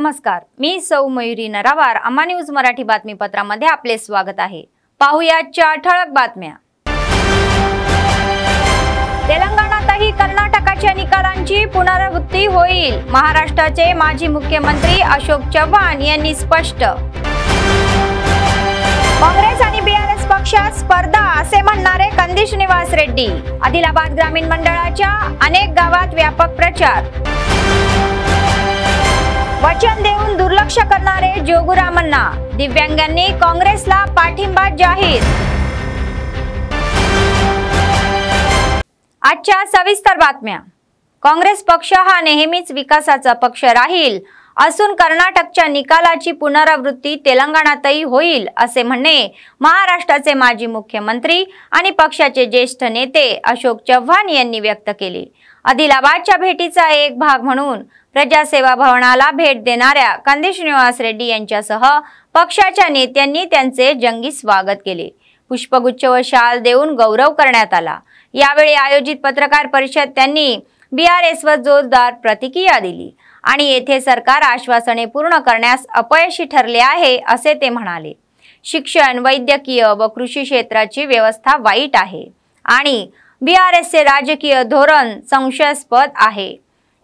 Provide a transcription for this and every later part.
नमस्कार, मी सौ मयुरी नरावार। अम्मा न्यूज मराठी बातमीपत्रामध्ये आपले स्वागत आहे। पाहुयाच्या ठळक बातम्या। तेलंगणातही कर्नाटकाच्या निकालांची पुनरावृत्ती होईल, महाराष्ट्राचे माजी मुख्यमंत्री अशोक चव्हाण यांनी स्पष्ट। काँग्रेस आणि बीआरएस पक्षात स्पर्धा असे म्हणणारे कंदी श्रीनिवास रेड्डी। आदिलाबाद ग्रामीण मंडळाच्या अनेक गावात व्यापक प्रचार। वचन देऊन दुर्लक्ष करणारे जोगुरामन्ना, दिव्यांगांनी काँग्रेसला पाठिंबा जाहीर। आजच्या सविस्तर बातम्या। काँग्रेस पक्ष हा नेहमीच विकासाचा पक्ष राहील असून कर्नाटकच्या निकालाची पुनरावृत्ती तेलंगणातही होईल असे म्हणणे महाराष्ट्राचे माजी मुख्यमंत्री आणि पक्षाचे ज्येष्ठ नेते अशोक चव्हाण यांनी व्यक्त केले। आदिलाबादच्या भेटीचा एक भाग म्हणून प्रजासेवा भवनाला भेट देणाऱ्या कंदी श्रीनिवास रेड्डी यांच्यासह पक्षाच्या नेत्यांनी त्यांचे जंगी स्वागत केले। पुष्पगुच्छ व शाल देऊन गौरव करण्यात आला। यावेळी आयोजित पत्रकार परिषद त्यांनी बीआरएसवर जोरदार प्रतिक्रिया दिली आणि येथे सरकार आश्वासने पूर्ण करण्यास अपयशी ठरले आहे असे ते म्हणाले। शिक्षण, वैद्यकीय व कृषी क्षेत्राची व्यवस्था वाईट आहे आणि बीआरएसचे राजकीय धोरण संशयास्पद आहे।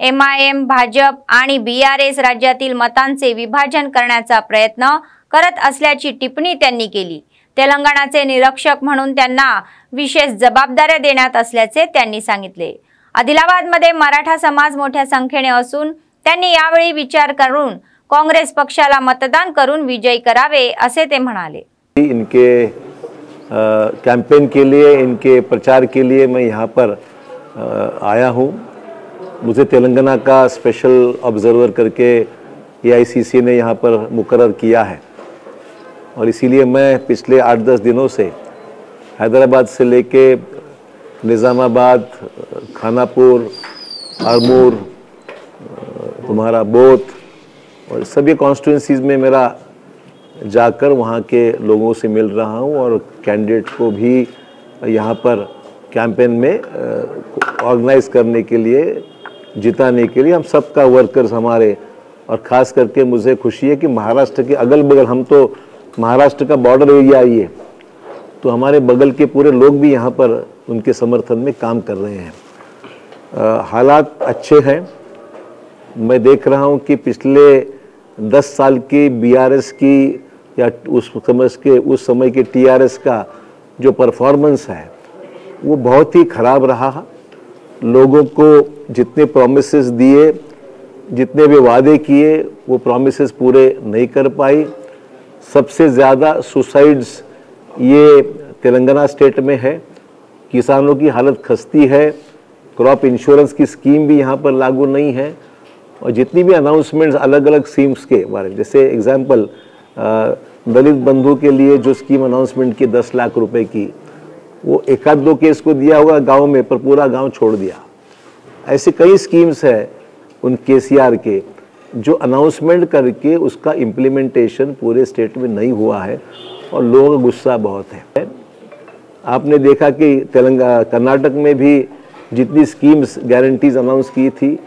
एमआयएम, भाजप आणि बीआरएस राज्यातील मतांचे विभाजन करण्याचा प्रयत्न करत असल्याची टिप्पणी त्यांनी केली। तेलंगणाचे निरीक्षक म्हणून त्यांना विशेष जबाबदाऱ्या देण्यात असल्याचे त्यांनी सांगितले। आदिलाबादमध्ये मराठा समाज मोठ्या संख्येने असून त्यांनी यावेळी विचार करून काँग्रेस पक्षाला मतदान करून विजयी करावे असे ते म्हणाले। इनके कैंपेन के लिए, इनके प्रचार के लिए मैं यहाँ पर आया हूँ। मुझे तेलंगाना का स्पेशल ऑब्जर्वर करके एआईसीसी ने यहाँ पर मुकर्रर किया है और इसीलिए मैं पिछले 8-10 दिनों से हैदराबाद से लेके निज़ामाबाद, खानापुर, आरमूर, तुम्हारा बोथ और सभी कॉन्स्टिट्यूंसीज़ में मेरा जाकर वहाँ के लोगों से मिल रहा हूँ और कैंडिडेट को भी यहाँ पर कैंपेन में ऑर्गेनाइज करने के लिए, जिताने के लिए हम सबका वर्कर्स हमारे, और ख़ास करके मुझे खुशी है कि महाराष्ट्र के अगल बगल, हम तो महाराष्ट्र का बॉर्डर एरिया ही है, तो हमारे बगल के पूरे लोग भी यहाँ पर उनके समर्थन में काम कर रहे हैं। हालात अच्छे हैं। मैं देख रहा हूँ कि पिछले 10 साल की बीआरएस की या उस समय के टीआरएस का जो परफॉर्मेंस है वो बहुत ही ख़राब रहा। लोगों को जितने प्रोमिसेस दिए, जितने भी वादे किए, वो प्रोमिसेस पूरे नहीं कर पाई। सबसे ज़्यादा सुसाइड्स ये तेलंगाना स्टेट में है। किसानों की हालत खस्ती है। क्रॉप इंश्योरेंस की स्कीम भी यहाँ पर लागू नहीं है और जितनी भी अनाउंसमेंट्स अलग अलग स्कीम्स के बारे में, जैसे एग्जाम्पल दलित बंधु के लिए जो स्कीम अनाउंसमेंट की 10 लाख रुपए की, वो 1-2 केस को दिया होगा गांव में, पर पूरा गांव छोड़ दिया। ऐसे कई स्कीम्स है उन केसीआर के जो अनाउंसमेंट करके उसका इम्प्लीमेंटेशन पूरे स्टेट में नहीं हुआ है और लोगों का गुस्सा बहुत है। आपने देखा कि कर्नाटक में भी जितनी स्कीम्स गारंटीज अनाउंस की थी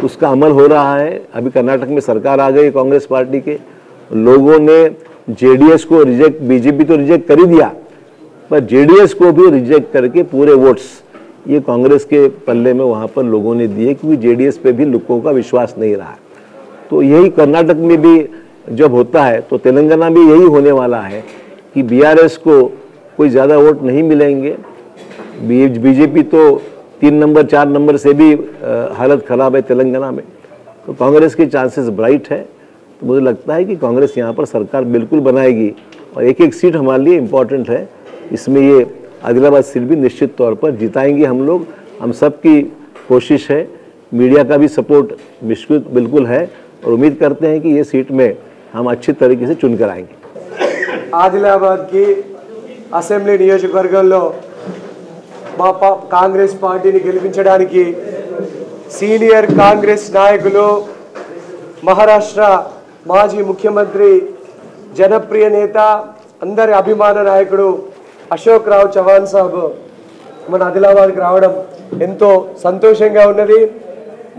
उसका अमल हो रहा है। अभी कर्नाटक में सरकार आ गई कांग्रेस पार्टी के, लोगों ने जेडीएस को रिजेक्ट, बीजेपी तो रिजेक्ट कर ही दिया, पर जेडीएस को भी रिजेक्ट करके पूरे वोट्स ये कांग्रेस के पल्ले में वहाँ पर लोगों ने दिए, क्योंकि जेडीएस पे भी लोगों का विश्वास नहीं रहा। तो यही कर्नाटक में भी जब होता है तो तेलंगाना में यही होने वाला है कि बीआरएस को कोई ज़्यादा वोट नहीं मिलेंगे। बीजेपी तो 3 नंबर 4 नंबर से भी हालत ख़राब है तेलंगाना में, तो कांग्रेस के चांसेस ब्राइट है। तो मुझे लगता है कि कांग्रेस यहाँ पर सरकार बिल्कुल बनाएगी और एक सीट हमारे लिए इम्पॉर्टेंट है। इसमें ये आदिलाबाद सीट भी निश्चित तौर पर जिताएंगे हम लोग। हम सबकी कोशिश है, मीडिया का भी सपोर्ट बिल्कुल है और उम्मीद करते हैं कि ये सीट में हम अच्छी तरीके से चुन कर आएंगे। आदिलाबाद की असेंब्ली नियोजकवर्गंలో మా కాంగ్రెస్ పార్టీని గెలిపించడానికి సీనియర్ కాంగ్రెస్ నాయకులు, మహారాష్ట్ర మాజీ ముఖ్యమంత్రి, జనప్రియ నేత, అందరి అభిమాన నాయకుడు అశోక్ రావు చవాన్ సాబ్ మన ఆదిలాబాద్కి రావడం ఎంతో సంతోషంగా ఉన్నది।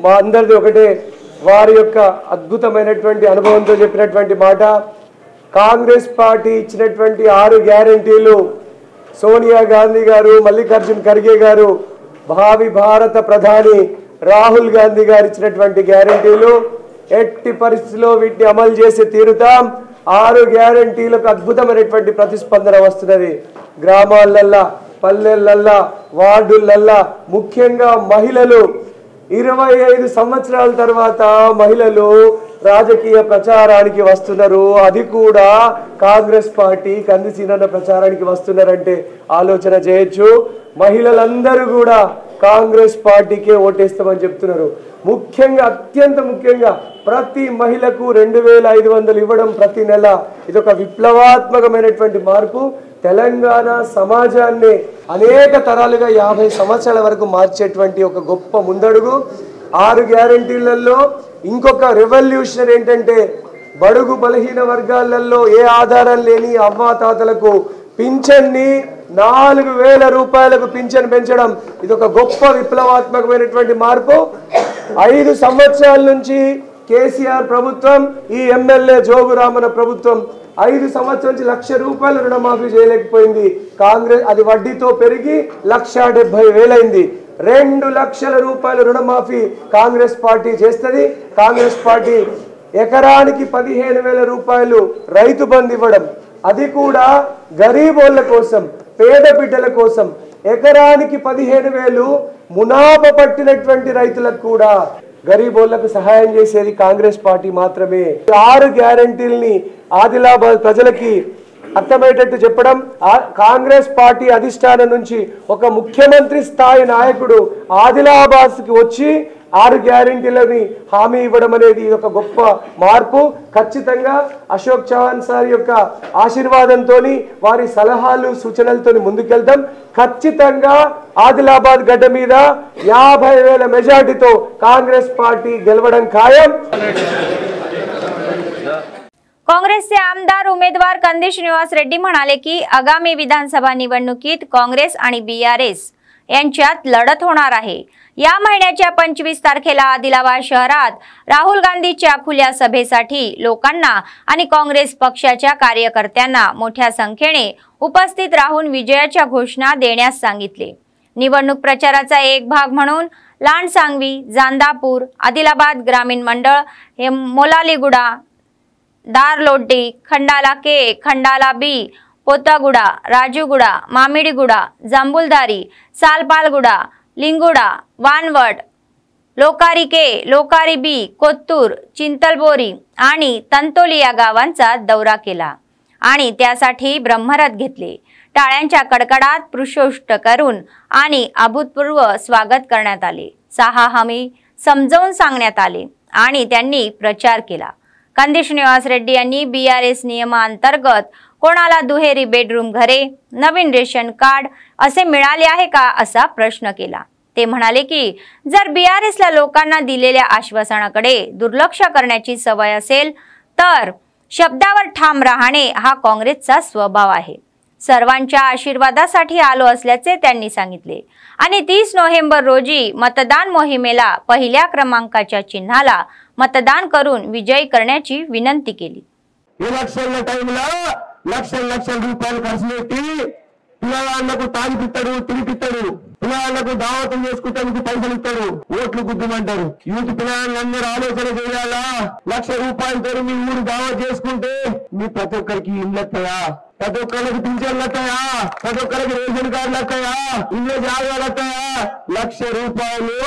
మా అందరిది ఒకటే వారి యొక్క అద్భుతమైనటువంటి అనుభవంతో చెప్పినటువంటి మాట, కాంగ్రెస్ పార్టీ ఇచ్చినటువంటి 6 గ్యారెంటీలు సోనియా గాంధీ గారు, మల్లికార్జున్ ఖర్గే గారు, భావి భారత ప్రధాని రాహుల్ గాంధీ గారు ఇచ్చినటువంటి గ్యారెంటీలు ఎట్టి పరిస్థితిలో వీటిని అమలు చేసి తీరుతాం. 6 గ్యారెంటీలకు అద్భుతమైనటువంటి ప్రతిస్పందన వస్తున్నది. గ్రామాలల్లా, పల్లెలల్లా, వార్డులల్లా, ముఖ్యంగా మహిళలు 25 సంవత్సరాల తర్వాత మహిళలు రాజకీయ ప్రచారానికి వస్తున్నారు. అది కూడా కాంగ్రెస్ పార్టీ కందిసీనన్న ప్రచారానికి వస్తున్నారంటే ఆలోచన చేయొచ్చు. మహిళలందరూ కూడా కాంగ్రెస్ పార్టీకే ఓటేస్తామని చెప్తున్నారు. ముఖ్యంగా, అత్యంత ముఖ్యంగా ప్రతి మహిళకు 2500 ఇవ్వడం ప్రతి నెల, ఇదొక విప్లవాత్మకమైనటువంటి మార్పు. తెలంగాణ సమాజాన్ని అనేక తరాలుగా 50 సంవత్సరాల వరకు మార్చేటువంటి ఒక గొప్ప ముందడుగు. 6 గ్యారెంటీలలో ఇంకొక రెవల్యూషన్ ఏంటంటే, బడుగు బలహీన వర్గాలలో ఏ ఆధారం లేని అవ్వాతాతలకు పింఛన్ని 4000 రూపాయలకు పింఛన్ పెంచడం, ఇదొక గొప్ప విప్లవాత్మకమైనటువంటి మార్పు. 5 సంవత్సరాల నుంచి కేసీఆర్ ప్రభుత్వం, ఈ ఎమ్మెల్యే జోగు రామన్న ప్రభుత్వం 5 సంవత్సరాల నుంచి 1,00,000 రూపాయల రుణమాఫీ చేయలేకపోయింది. కాంగ్రెస్ అది వడ్డీతో పెరిగి 1,70,000 అయింది. 2 లక్షల రూపాయల రుణమాఫీ కాంగ్రెస్ పార్టీ చేస్తుంది. కాంగ్రెస్ పార్టీ ఎకరానికి 15,000 రూపాయలు రైతు బంధు ఇవ్వడం, అది కూడా గరీబోళ్ళ కోసం, పేద బిడ్డల కోసం. ఎకరానికి 15,000 మునాప పట్టినటువంటి రైతులకు కూడా, గరీబోళ్లకు సహాయం చేసేది కాంగ్రెస్ పార్టీ మాత్రమే. 6 గ్యారెంటీల్ని ఆదిలాబాద్ ప్రజలకి అర్థమయ్యేటట్టు చెప్పడం, కాంగ్రెస్ పార్టీ అధిష్టానం నుంచి ఒక ముఖ్యమంత్రి స్థాయి నాయకుడు ఆదిలాబాద్కి వచ్చి 6 గ్యారెంటీలని హామీ ఇవ్వడం అనేది ఒక గొప్ప మార్పు. ఖచ్చితంగా అశోక్ చౌహాన్ సార్ యొక్క ఆశీర్వాదంతో, వారి సలహాలు సూచనలతో ముందుకెళ్తాం. ఖచ్చితంగా ఆదిలాబాద్ గడ్డ మీద 50,000 మెజార్టీతో कांग्रेस पार्टी गెలవడం ఖాయం. काँग्रेसचे आमदार उमेदवार कंदी श्रीनिवास रेड्डी म्हणाले की आगामी विधानसभा निवडणुकीत काँग्रेस आणि बीआरएस यांच्यात लढत होणार आहे. या महिन्याच्या 25 तारखेला आदिलाबाद शहरात राहुल गांधीच्या खुल्या सभेसाठी लोकांना आणि काँग्रेस पक्षाच्या कार्यकर्त्यांना मोठ्या संख्येने उपस्थित राहून विजयाच्या घोषणा देण्यास सांगितले. निवडणूक प्रचाराचा एक भाग म्हणून लांडसांगवी, जांदापूर, आदिलाबाद ग्रामीण मंडळ, मोलालीगुडा, दारलोड्डी, खंडाला के, खंडाला बी, पोतागुडा, राजूगुडा, मामिडीगुडा, जांबुलदारी, सालपालगुडा, लिंगुडा, वानवट, लोकारी के, लोकारी बी, कोत्तूर, चिंतलबोरी आणि तंतोली या गावांचा दौरा केला आणि त्यासाठी ब्रह्मरथ घेतले. टाळ्यांच्या कडकडात पुष्पोष्ट करून आणि अभूतपूर्व स्वागत करण्यात आले. 6 हमी समजावून सांगण्यात आले आणि त्यांनी प्रचार केला. कंदी श्रीनिवास रेड्डी यांनी बीआरएस नियमांतर्गत कोणाला दुहेरी बेडरूम घरे, नवीन रेशन कार्ड असे मिळाले आहे का असा प्रश्न केला. ते म्हणाले की जर बीआरएसला लोकांना दिलेल्या आश्वासनाकडे दुर्लक्ष करण्याची सवय असेल तर शब्दावर ठाम राहणे हा काँग्रेसचा स्वभाव आहे. सर्वांच्या आशीर्वादासाठी आलो असल्याचे त्यांनी सांगितले आणि 30 नोव्हेंबर रोजी मतदान मोहिमेला पहिल्या क्रमांकाच्या चिन्हाला मतदान करून विजयी करण्याची विनंती केली. ఎలక్షన్ల టైంలో లక్షల రూపాయలు ఖర్చు పెట్టి పిల్లలకు తాగిపిస్తాడు, తిరిగిపిస్తాడు, పిల్లలకు దావతం చేసుకుంటానికి పైసలు ఇస్తాడు, ఓట్లు గుద్దుమంటారు. యూత్ పిల్లలందరూ ఆలోచన చేయాలా, 1,00,000 రూపాయలతో మీ ఊరు దావత్ చేసుకుంటే మీ ప్రతి ఒక్కరికి ఇల్లు వస్తాయా, ప్రతి ఒక్కరికి పింఛన్లు వస్తాయా, ప్రతి ఒక్కరికి రేషన్ కార్డులు వస్తాయా, ఇల్లు జాగాలు వస్తాయా. 1,00,000 రూపాయలు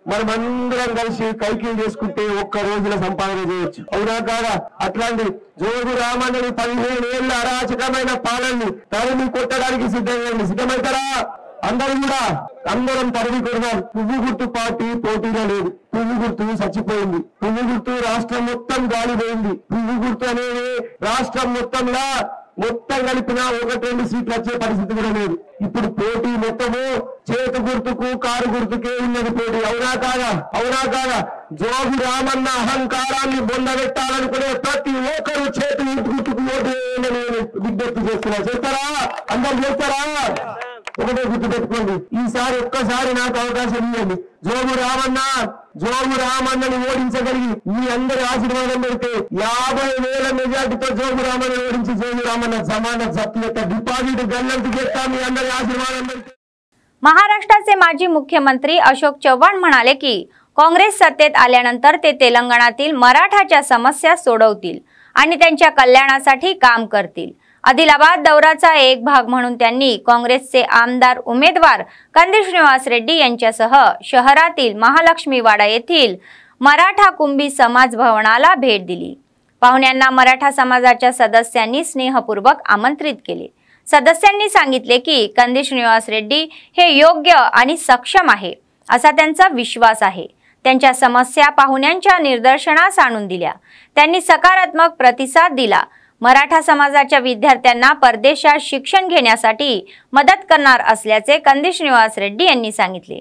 మనమందరం కలిసి కైకిలు చేసుకుంటే ఒక్క రోజుల సంపాదన చేయొచ్చు. అవునా కాదా? అట్లాంటి జోగు రామన్నని 15 ఏళ్ల అరాచకమైన పాలనని తరిమి కొట్టడానికి సిద్ధమవుతారా? అందరం తరిమి కొడదాం. పువ్వు గుర్తు పార్టీ పోటీలో లేదు. పువ్వు గుర్తు చచ్చిపోయింది. పువ్వు గుర్తు రాష్ట్రం మొత్తం గాలిపోయింది. పువ్వు గుర్తు అనేది రాష్ట్రం మొత్తం కలిపినా 1-2 సీట్లు వచ్చే పరిస్థితి కూడా లేదు. ఇప్పుడు పోటీ మొత్తము చేతు గుర్తుకు, కారు గుర్తుకే ఉన్నది పోటీ. అవునా కాదా? జోగి రామన్న అహంకారాన్ని బొందబెట్టాలనుకునే ప్రతి ఒక్కరు చేతు గుర్తుకు ఓటు వేయాలని విజ్ఞప్తి చేస్తున్నారు. చేస్తారా? అందరు చేస్తారా? ఒకటే గుర్తుపెట్టుకోండి, ఈసారి ఒక్కసారి నాకు అవకాశం ఇవ్వండి. జోగు రామన్నని ఓడించగలిగి మీ అందరి ఆశీర్వాదం పెడితే 50,000 మెజార్టీతో జోగు రామన్న ఓడించి జోగు रामन जमानत जप्ती डिपॉजिट गल्लंतू घेता मी अंदर आशीर्वाद मिळते. महाराष्ट्राचे माजी मुख्यमंत्री अशोक चव्हाण म्हणाले की काँग्रेस सत्तेत आल्यानंतर ते तेलंगणातील मराठाच्या समस्या सोडवतील आणि त्यांच्या कल्याणासाठी काम करतील. आदिलाबाद दौऱ्याचा एक भाग म्हणून त्यांनी काँग्रेसचे आमदार उमेदवार कंदी श्रीनिवास रेड्डी यांच्यासह शहरातील महालक्ष्मी वाडा येथील मराठा कुंभी समाज भवनाला भेट दिली. पाहुण्यांना मराठा समाजाच्या सदस्यांनी स्नेहपूर्वक आमंत्रित केले. सदस्यांनी सांगितले की कंदी श्रीनिवास रेड्डी हे योग्य आणि सक्षम आहे असा त्यांचा विश्वास आहे. त्यांच्या समस्या पाहुण्यांच्या निदर्शनास आणून दिल्या. त्यांनी सकारात्मक प्रतिसाद दिला. मराठा समाजाच्या विद्यार्थ्यांना परदेशात शिक्षण घेण्यासाठी मदत करणार असल्याचे कंदी श्रीनिवास रेड्डी यांनी सांगितले.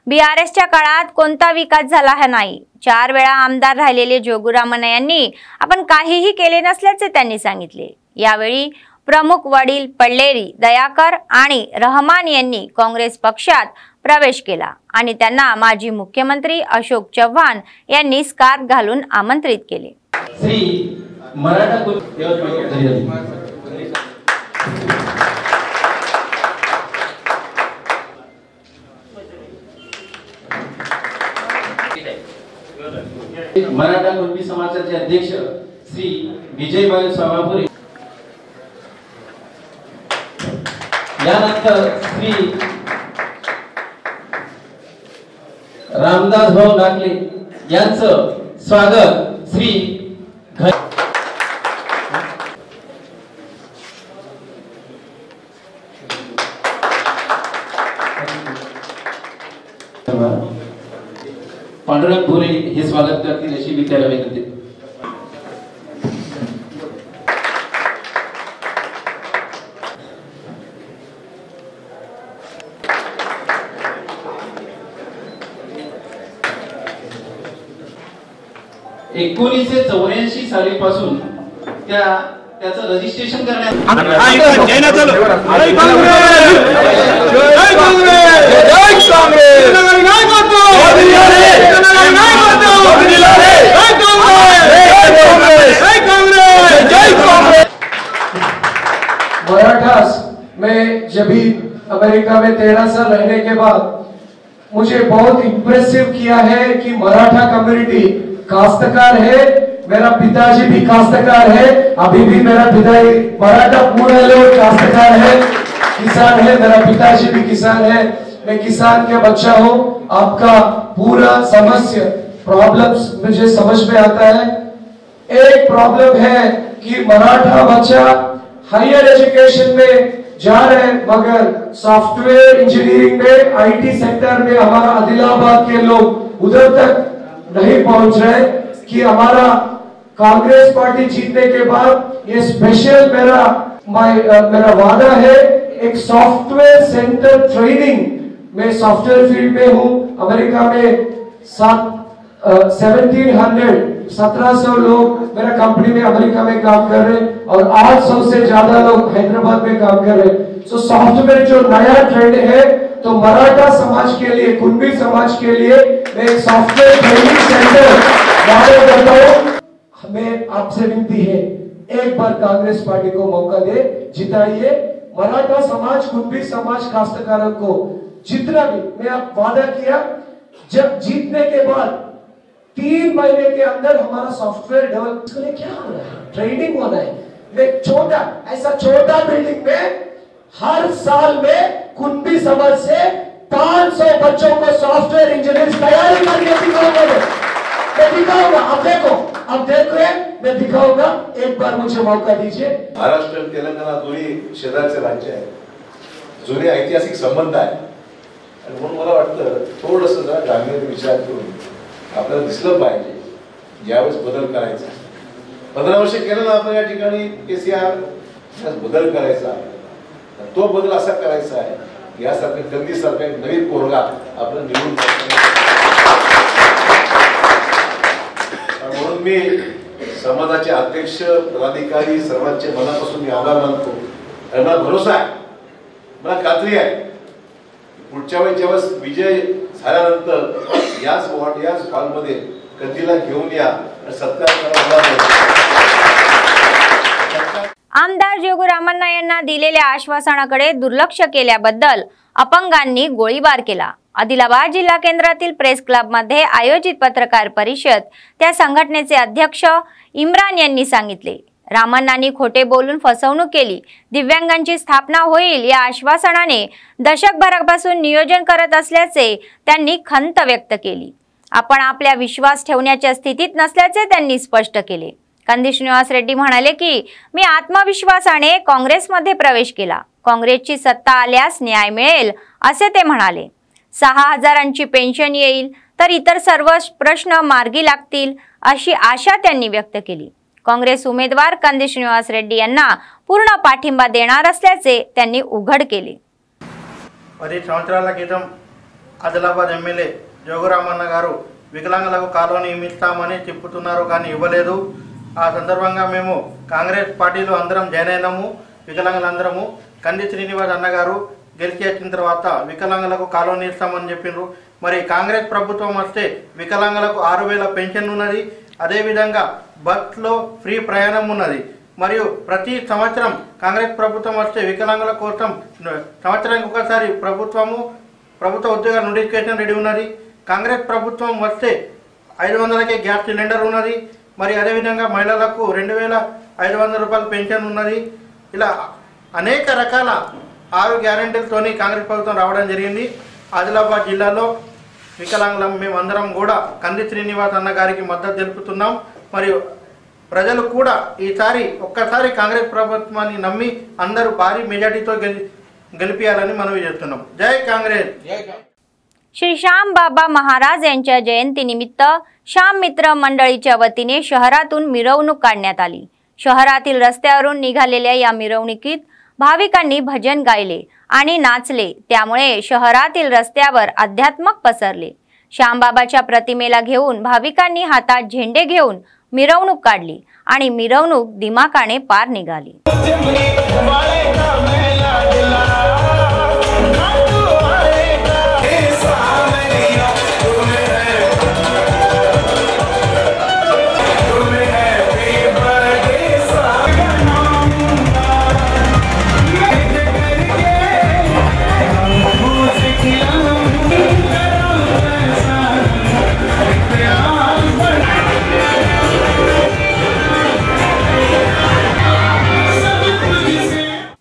बीआरएसच्या काळात कोणता विकास झाला नाही. 4 वेळा आमदार राहिलेले जोगू रामन यांनी आपण काहीही केले नसल्याचे त्यांनी सांगितले. यावेळी प्रमुख वडील पल्लेरी दयाकर आणि रहमान यांनी काँग्रेस पक्षात प्रवेश केला आणि त्यांना माजी मुख्यमंत्री अशोक चव्हाण यांनी स्कार्फ घालून आमंत्रित केले. श्री मराठा कुणबी समाजाचे अध्यक्ष श्री विजयभाई सोमापुरे, यानंतर श्री रामदास भाऊ नागले यांचं स्वागत श्री पांडुरंग भोरे हे स्वागत करतील अशी मी त्याला विनंती. ...1984 सालीपासून त्याचं रजिस्ट्रेशन करण्यात मराठास में जब भी अमेरिका में 13 साल रहने के बाद मुझे बहुत इम्प्रेसिव किया है कि मराठा कम्युनिटी काश्तकार है. मेरा पिताजी भी काश्तकार है, अभी भी मेरा पिताजी मराठा पूरे लोग काश्तकार है, किसान है. मेरा पिताजी भी किसान है, मैं किसान के बच्चा हूँ. आपका पूरा समस्या प्रॉब्लम्स मुझे समझ में आता है. एक प्रॉब्लम है कि मराठा बच्चा हायर एजुकेशन में जा रहे हैं मगर सॉफ्टवेयर इंजीनियरिंग में आईटी सेक्टर में हमारा आदिलाबाद के लोग उधर तक नहीं पहुंच रहे. कि हमारा कांग्रेस पार्टी जीतने के बाद ये स्पेशल मेरा वादा है एक सॉफ्टवेयर सेंटर ट्रेनिंग. मैं सॉफ्टवेयर फील्ड में हूं. अमेरिका में 1700 लोग मेरा कंपनी में अमेरिका में काम कर रहे हैं और 800 से ज्यादा लोग हैदराबाद में काम कर रहे हैं. सो सॉफ्टवेयर जो नया ट्रेंड है तो मराठा समाज के लिए, कुणबी समाज के लिए मैं एक सॉफ्टवेयर ट्रेनिंग सेंटर वादा करता हूं. हमें आपसे विनती है एक बार कांग्रेस पार्टी को मौका दे, जिताइए. मराठा समाज, कुणबी समाज, काश्तकारों को जितना भी मैं आप वादा किया, जब जीतने के बाद 3 महीने के अंदर हमारा सॉफ्टवेयर डेवलप. इसके लिए क्या हो रहा है? ट्रेनिंग होना है. मैं छोटा बिल्डिंग में हर साल में कुणबी समाज से 500 बच्चों को सॉफ्टवेयर इंजीनियर तैयारी करके दिखाऊंगा. मैं दिखाऊंगा. अब देखो मैं दिखाऊंगा. एक बार मुझे मौका दीजिए. महाराष्ट्र आणि तेलंगणा दोन्ही शेजारचे राज्य आहे, जुने ऐतिहासिक संबंध आहे आणि म्हणून मला वाटतं थोडंसं जरा गांभीर्याने विचार करून आपल्याला दिसलं पाहिजे यावेळेस बदल करायचा. 15 वर्ष केलं ना आपण या ठिकाणी केसीआर बदल करायचा. तो बदल असा करायचा आहे यासारखं कंदीसारखा एक नवीन पोरगा आपलं निवडून. म्हणून मी समाजाचे अध्यक्ष, पदाधिकारी सर्वांचे मनापासून मी आभार मानतो आणि मला भरोसा आहे, मला खात्री आहे पुढच्या वेळी जेव्हा विजय झाल्यानंतर याच हॉलमध्ये कधीला घेऊन या सत्कार आमदार जोगुरामण्णा यांना दिलेल्या आश्वासनाकडे दुर्लक्ष केल्याबद्दल अपंगांनी गोळीबार केला। आदिलाबाद जिल्हा केंद्रातील प्रेस क्लब मध्ये आयोजित पत्रकार परिषद त्या संघटनेचे अध्यक्ष इम्रान यांनी सांगितले। रामण्णांनी खोटे बोलून फसवणूक केली, दिव्यांगांची स्थापना होईल या आश्वासनाने दशकभरापासून नियोजन करत असल्याचे त्यांनी खंत व्यक्त केली। आपण आपल्या विश्वास ठेवण्याच्या स्थितीत नसल्याचे त्यांनी स्पष्ट केले। कंदी श्रीनिवास रेड्डी म्हणाले की मी आत्मविश्वासाने काँग्रेसमध्ये प्रवेश केला, काँग्रेसची सत्ता आल्यास न्याय मिळेल असे ते म्हणाले। 6000ची पेन्शन येईल तर इतर सर्व प्रश्न मार्गी लागतील अशी आशा त्यांनी व्यक्त केली। काँग्रेस उमेदवार कंदी श्रीनिवास रेड्डी यांना पूर्ण पाठिंबा देणार असल्याचे त्यांनी उघड केले। 10 సంవత్సరాల క్రితం ఆదిలాబాద్ ఎమ్మెల్యే జోగురామన్న గారు వికలాంగులకు కాలనీ ఇస్తామని చెప్పుతున్నారు కానీ ఇవ్వలేదు। ఆ సందర్భంగా మేము కాంగ్రెస్ పార్టీలో అందరం జాయిన్ అయినాము। వికలాంగులందరము కంది శ్రీనివాస్ అన్న గారు గెలిచి వచ్చిన తర్వాత వికలాంగులకు కాలనీ ఇస్తామని చెప్పిండ్రు। మరి కాంగ్రెస్ ప్రభుత్వం వస్తే వికలాంగులకు 6000 పెన్షన్ ఉన్నది, అదే విధంగా బస్సులో ఫ్రీ ప్రయాణం ఉన్నది। మరియు ప్రతి సంవత్సరం కాంగ్రెస్ ప్రభుత్వం వస్తే వికలాంగుల కోసం సంవత్సరానికి ఒకసారి ప్రభుత్వ ఉద్యోగాల నోటిఫికేషన్ రెడీ ఉన్నది। కాంగ్రెస్ ప్రభుత్వం వస్తే 500కే గ్యాస్ సిలిండర్ ఉన్నది। మరి అదే విధంగా మహిళలకు 2500 రూపాయల పెన్షన్ ఉన్నది। ఇలా అనేక రకాల 6 గ్యారెంటీలతోని కాంగ్రెస్ ప్రభుత్వం రావడం జరిగింది। ఆదిలాబాద్ జిల్లాలో వికలాంగులం మేమందరం కూడా కంది శ్రీనివాస్ అన్న గారికి మద్దతు తెలుపుతున్నాం। మరియు ప్రజలు కూడా ఈసారి ఒక్కసారి కాంగ్రెస్ ప్రభుత్వాన్ని నమ్మి అందరూ భారీ మెజారిటీతో గెలిపియాలని మనవి చేస్తున్నాం। జై కాంగ్రెస్। श्री श्याम बाबा महाराज यांच्या जयंतीनिमित्त श्याम मित्र मंडळीच्या वतीने शहरातून मिरवणूक काढण्यात आली। शहरातील रस्त्यावरून निघालेल्या या मिरवणुकीत भाविकांनी भजन गायले आणि नाचले, त्यामुळे शहरातील रस्त्यावर अध्यात्मक पसरले। श्यामबाबाच्या प्रतिमेला घेऊन भाविकांनी हातात झेंडे घेऊन मिरवणूक काढली आणि मिरवणूक दिमाकाने पार निघाली।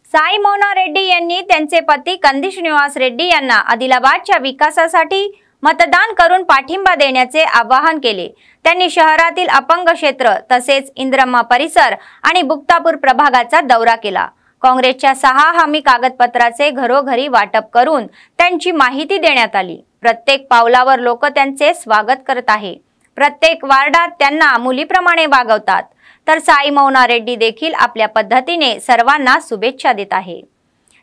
साई मोना रेड्डी यांनी त्यांचे पती कंदी श्रीनिवास रेड्डी यांना आदिलाबादच्या विकासासाठी मतदान करून पाठिंबा देण्याचे आवाहन केले। त्यांनी शहरातील अपंग क्षेत्र तसेच इंद्रम्मा परिसर आणि बुक्तापूर प्रभागाचा दौरा केला। काँग्रेसच्या 6 हमी कागदपत्राचे घरोघरी वाटप करून त्यांची माहिती देण्यात आली। प्रत्येक पावलावर लोक त्यांचे स्वागत करत आहे। प्रत्येक वार्डात त्यांना मुलीप्रमाणे वागवतात। तर साई मोना रेड्डी देखील आपल्या पद्धतीने सर्वांना शुभेच्छा देत आहे।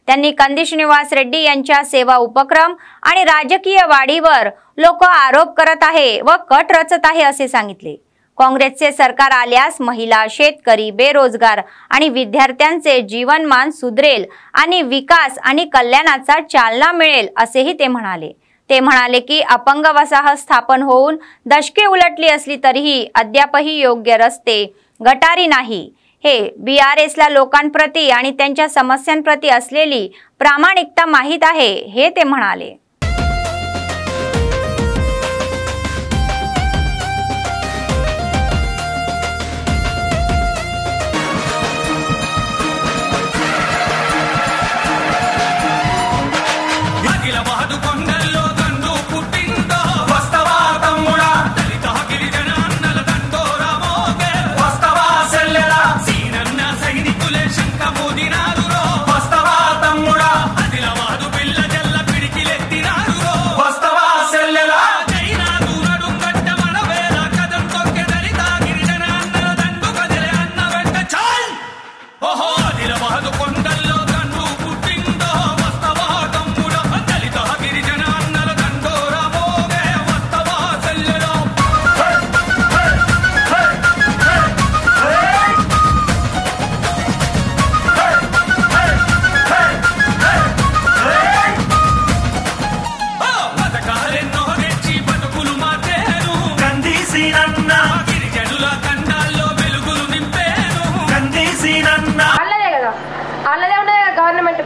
त्यांनी कंदी श्रीनिवास रेड्डी यांच्या सेवा उपक्रम आणि राजकीय वाढीवर लोक आरोप करत आहे व कट रचत आहे असे सांगितले। काँग्रेसचे सरकार आल्यास महिला, शेतकरी, बेरोजगार आणि विद्यार्थ्यांचे जीवनमान सुधरेल आणि विकास आणि कल्याणाचा चालना मिळेल असेही ते म्हणाले। ते म्हणाले की अपंग वसाहत स्थापन होऊन दशके उलटली असली तरीही अद्यापही योग्य रस्ते, गटारी नाही। हे BRSला लोकांप्रती आणि त्यांच्या समस्यांप्रती असलेली प्रामाणिकता माहीत आहे, हे ते म्हणाले। పిల్ల జల్ల పిడికిలెత్తి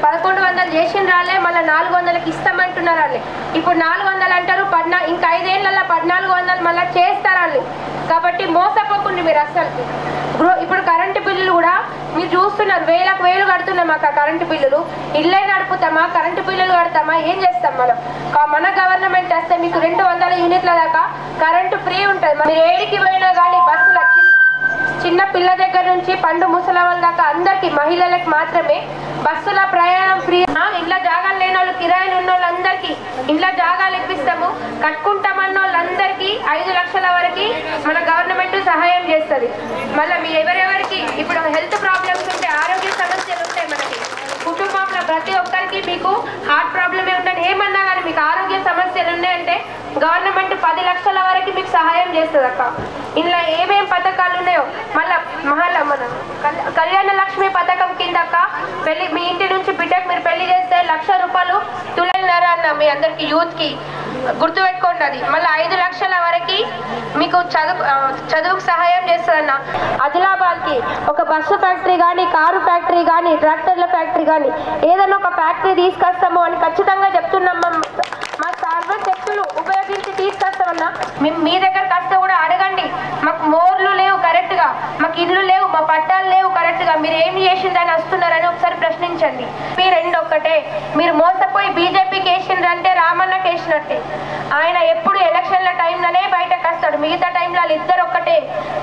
1100 చేసిన రాలే, మళ్ళీ 400కి ఇస్తామంటున్నారు వాళ్ళు. ఇప్పుడు 400 అంటారు, ఇంకా 5 ఏళ్ళల్లో 1400 మళ్ళీ చేస్తారాళ్ళు. కాబట్టి మోసపోకుండా మీరు అసలు. ఇప్పుడు కరెంటు బిల్లులు కూడా మీరు చూస్తున్నారు, వేలకు వేలు కడుతున్నాం. మాకు కరెంటు బిల్లులు ఇళ్ళే నడుపుతామా, కరెంటు బిల్లులు కడతామా, ఏం చేస్తాం మనం? మన గవర్నమెంట్ వస్తే మీకు 200 యూనిట్ల దాకా కరెంటు ఫ్రీ ఉంటుంది. మీరు ఏడికి పోయినా కానీ బస్సులు చిన్న పిల్ల దగ్గర నుంచి పండు ముసలవాళ్ళ దాకా అందరికి, మహిళలకు మాత్రమే బస్సుల ప్రయాణం ఫ్రీ. ఇంట్లో జాగాలు లేని వాళ్ళు, కిరాయిలు ఉన్న వాళ్ళందరికీ ఇంట్లో జాగాలు ఇప్పిస్తాము. కట్టుకుంటామన్న వాళ్ళందరికీ 5 లక్షల వరకు మన గవర్నమెంట్ సహాయం చేస్తుంది. మళ్ళీ మీ ఎవరెవరికి ఇప్పుడు హెల్త్ ప్రాబ్లమ్స్ ఉంటే, ఆరోగ్య సమస్యలు ఉంటాయి మనకి కుటుంబంలో ప్రతి ఒక్కరికి, మీకు హార్ట్ ప్రాబ్లమే ఉండని ఏమన్నా కానీ మీకు ఆరోగ్య సమస్యలు ఉన్నాయంటే గవర్నమెంట్ 10 లక్షల వరకు మీకు సహాయం చేస్తుంది అక్క. ఇందులో ఏమేం పథకాలు ఉన్నాయో మళ్ళీ మన కళ్యాణ లక్ష్మి పథకం కింద అక్క, మీ ఇంటి నుంచి బిడ్డకు మీరు పెళ్లి చేస్తే 1 లక్ష రూపాయలు తులన్నారా అన్న మీ అందరికి యూత్కి గుర్తుపెట్టుకోండి. అది మళ్ళీ 5 లక్షల వరకు మీకు చదువుకు సహాయం చేస్తుందన్న. ఆదిలాబాద్కి ఒక బస్సు ఫ్యాక్టరీ కానీ, కారు ఫ్యాక్టరీ కానీ, ట్రాక్టర్ల ఫ్యాక్టరీ కానీ ఏదైనా ఒక ఫ్యాక్టరీ తీసుకొస్తాము అని ఖచ్చితంగా చెప్తున్నాం. మా సర్వశక్తులు ఉపయోగించి తీసుకొస్తామన్నా. మీ దగ్గరకు వస్తే కూడా అడగండి, మాకు మోర్లు లేవు కరెక్ట్గా, మాకు ఇల్లు లేవు, మా పట్టాలు లేవు కరెక్ట్గా, మీరు ఏం చేసిందని వస్తున్నారని ఒకసారి ప్రశ్నించండి. మీరు రెండు ఒక్కటే, మీరు మోసపోయి బీజేపీకి వేసిండ్రంటే రామన్నకి వేసినట్టే. ఆయన ఎప్పుడు ఎలక్షన్ల టైంలోనే బయటకు వస్తాడు, మిగతా టైంలో వాళ్ళిద్దరు ఒక్కటే.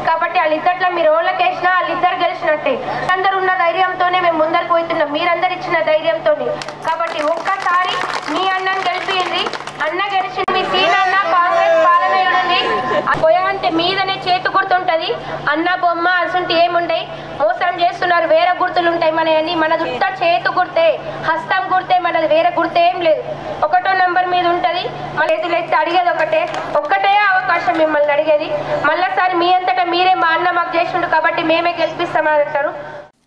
కాబట్టి వాళ్ళిద్దట్లో మీరు ఓళ్ళకి వేసినా వాళ్ళిద్దరు గెలిచినట్టే. అందరు ఉన్న ధైర్యంతోనే మేము ముందరికి పోతున్నాం, మీరందరు ఇచ్చిన ధైర్యంతోనే. కాబట్టి ఒక్కసారి మీ అన్నని గెలిపింది, అన్న గెలిచింది, మీ సీనన్న కాంగ్రెస్ పాలన చూడండి. పోయా అంటే మీదనే చేతు గుర్తుంటది, అన్న బొమ్మ అసంటి ఏముండయి, మోసం చేస్తున్నారు, వేరే గుర్తులు ఉంటాయి మనని. మనది ఉత్త చేతు గుర్తే, హస్తం గుర్తే, మనది వేరే గుర్తే ఏం లేదు. 1వ నెంబర్ మీద ఉంటది. మళ్ళీ ఎదులెత్తి అడిగేది ఒక్కటే అవకాశం మిమ్మల్ని అడిగేది. మళ్ళీసారి మీ अंतटा మీరే మా అన్న మాకు చేసిండు కాబట్టి మేమే గెలిపిస్తామని అంటారు.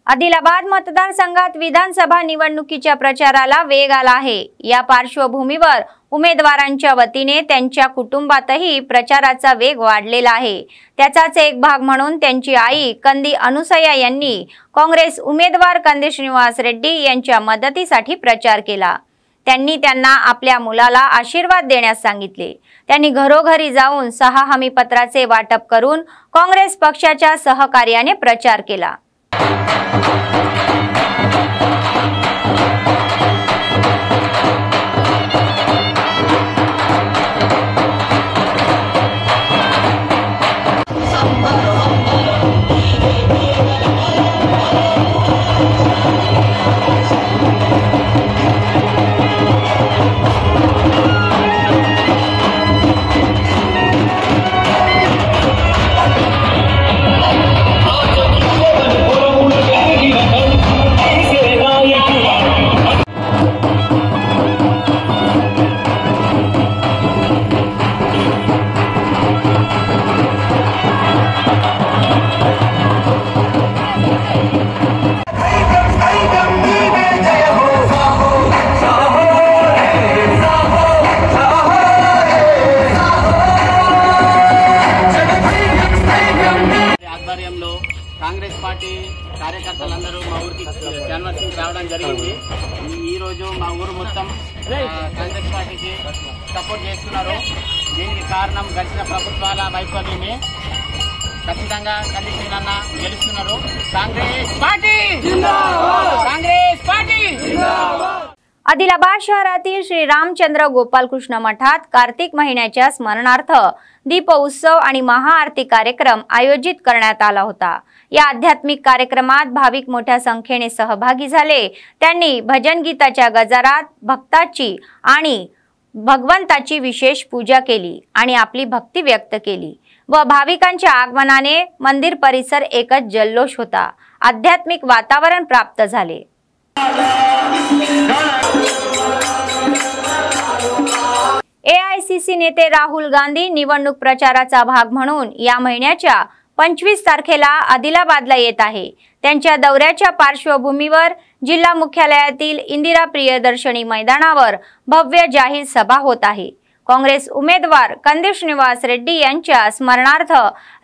आदिलाबाद मतदारसंघात विधानसभा निवडणुकीच्या प्रचाराला वेग आला आहे. या पार्श्वभूमीवर उमेदवारांच्या वतीने त्यांच्या कुटुंबातही प्रचाराचा वेग वाढलेला आहे. त्याचाच एक भाग म्हणून त्यांची आई कंदी अनुसया यांनी काँग्रेस उमेदवार कंदी श्रीनिवास रेड्डी यांच्या मदतीसाठी प्रचार केला. त्यांनी त्यांना आपल्या मुलाला आशीर्वाद देण्यास सांगितले. त्यांनी घरोघरी जाऊन 6 हमीपत्राचे वाटप करून काँग्रेस पक्षाच्या सहकार्याने प्रचार केला. కాంగ్రెస్ పార్టీ కార్యకర్తలందరూ మా ఊరికి క్యాన్వాసింగ్ రావడం జరిగింది. ఈ రోజు మా ఊరు మొత్తం కాంగ్రెస్ పార్టీకి సపోర్ట్ చేస్తున్నారు. దీనికి కారణం గడిచిన ప్రభుత్వాల వైఫల్యమే. ఖచ్చితంగా కండిషన్ గెలుస్తున్నారు. Congress party Congress party. आदिलाबाद शहरातील श्री रामचंद्र गोपालकृष्ण मठात कार्तिक महिन्याच्या स्मरणार्थ दीप उत्सव आणि महाआरती कार्यक्रम आयोजित करण्यात आला होता. या आध्यात्मिक कार्यक्रमात भाविक मोठ्या संख्येने सहभागी झाले. त्यांनी भजन गीताच्या गजरात भक्ताची आणि भगवंताची विशेष पूजा केली आणि आपली भक्ती व्यक्त केली व भाविकांच्या आगमनाने मंदिर परिसर एकच जल्लोष होता. आध्यात्मिक वातावरण प्राप्त झाले. एआयसीसी नेते राहुल गांधी निवडणूक प्रचाराचा भाग म्हणून या महिन्याच्या 25 तारखेला आदिलाबादला येत आहे. त्यांच्या दौऱ्याच्या पार्श्वभूमीवर जिल्हा मुख्यालयातील इंदिरा प्रियदर्शनी मैदानावर भव्य जाहीर सभा होत आहे. काँग्रेस उमेदवार कंदी श्रीनिवास रेड्डी यांच्या स्मरणार्थ